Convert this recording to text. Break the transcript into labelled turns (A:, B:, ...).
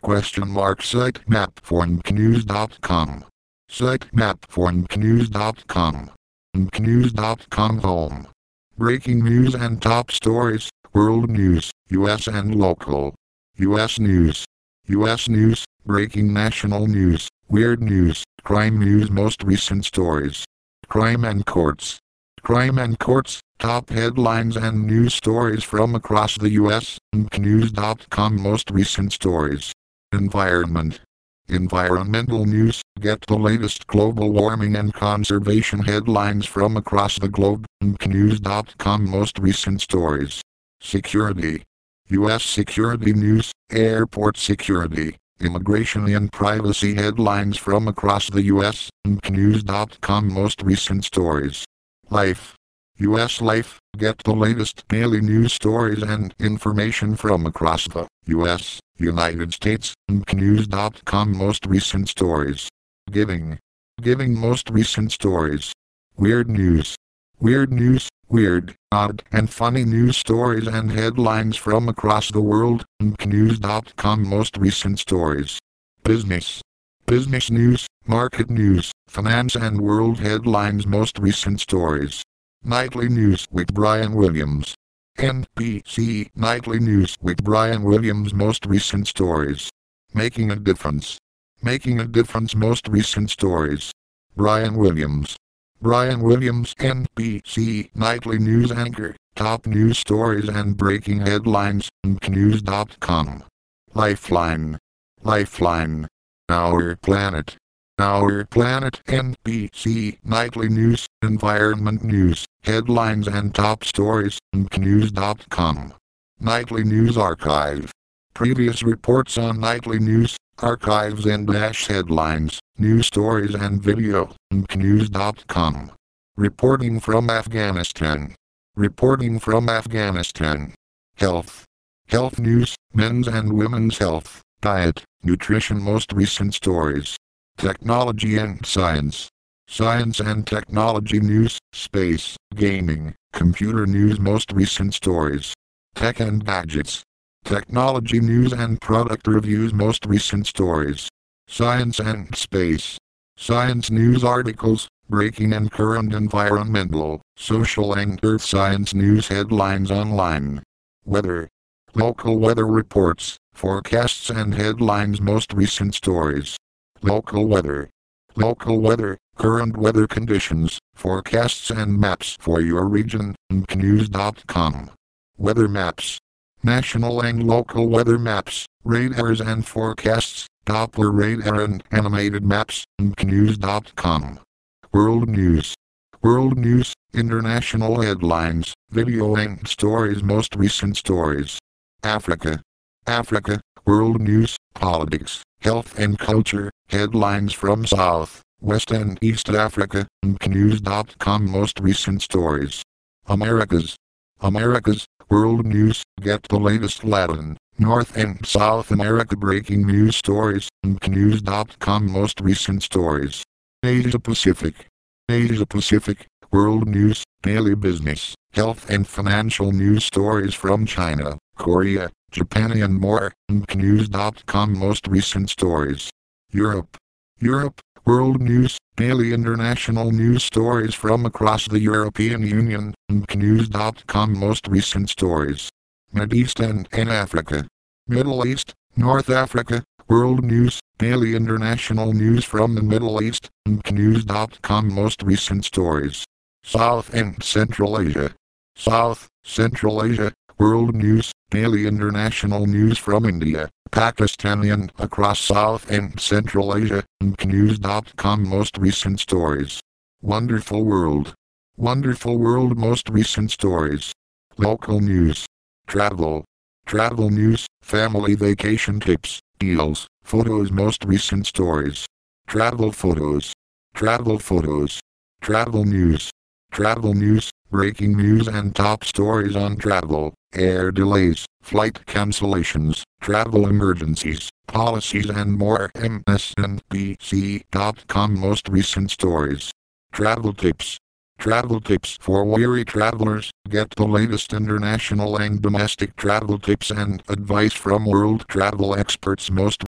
A: Sitemap4nknews.com. Sitemap4nknews.com. nknews.com home. Breaking news and top stories, world news, US and local. US news. US news, breaking national news, weird news, crime news, most recent stories. Crime and courts. Crime and courts, top headlines and news stories from across the US, nknews.com most recent stories. Environment. Environmental news, get the latest global warming and conservation headlines from across the globe, nknews.com most recent stories. Security. US security news, airport security, immigration and privacy headlines from across the US, nknews.com most recent stories. Life. US life, get the latest daily news stories and information from across the US, United States, nknews.com most recent stories. Giving. Giving most recent stories. Weird news. Weird news, weird, odd, and funny news stories and headlines from across the world, nknews.com most recent stories. Business. Business news, market news, finance and world headlines most recent stories. Nightly news with Brian Williams. NBC Nightly news with Brian Williams most recent stories. Making a difference. Making a difference most recent stories. Brian Williams. Brian Williams, NBC Nightly news anchor, top news stories and breaking headlines, nknews.com. Lifeline. Lifeline. Our Planet. Our Planet, NBC Nightly news, environment news, headlines and top stories, nknews.com. Nightly News Archive. Previous reports on nightly news, archives and headlines, news stories and video, nknews.com. Reporting from Afghanistan. Reporting from Afghanistan. Health. Health news, men's and women's health, diet, nutrition most recent stories. Technology and science. Science and technology news, space, gaming, computer news most recent stories. Tech and gadgets. Technology news and product reviews most recent stories. Science and space. Science news articles, breaking and current environmental, social and earth science news headlines online. Weather. Local weather reports, forecasts and headlines most recent stories. Local weather. Local weather, current weather conditions, forecasts and maps for your region, nknews.com. Weather maps. National and local weather maps, radars and forecasts, Doppler radar and animated maps, nknews.com. World news. World news, international headlines, video and stories most recent stories. Africa. Africa, world news, politics, health and culture, headlines from South, West and East Africa, nknews.com most recent stories. Americas. Americas, world news, get the latest Latin, North and South America breaking news stories, nknews.com most recent stories. Asia Pacific. Asia Pacific, world news, daily business, health and financial news stories from China, Korea, Japan and more, nknews.com most recent stories. Europe. Europe, world news, daily international news stories from across the European Union, nknews.com most recent stories. Middle East and Africa. Middle East, North Africa, world news, daily international news from the Middle East, nknews.com most recent stories. South and Central Asia. South, Central Asia, world news, daily international news from India, Pakistan and across South and Central Asia, nknews.com most recent stories. Wonderful world. Wonderful world most recent stories. Local news. Travel. Travel news, family vacation tips, deals, photos most recent stories. Travel photos. Travel photos. Travel news. Travel news, breaking news and top stories on travel, air delays, flight cancellations, travel emergencies, policies and more. msnbc.com most recent stories. Travel tips. Travel tips for weary travelers, get the latest international and domestic travel tips and advice from world travel experts most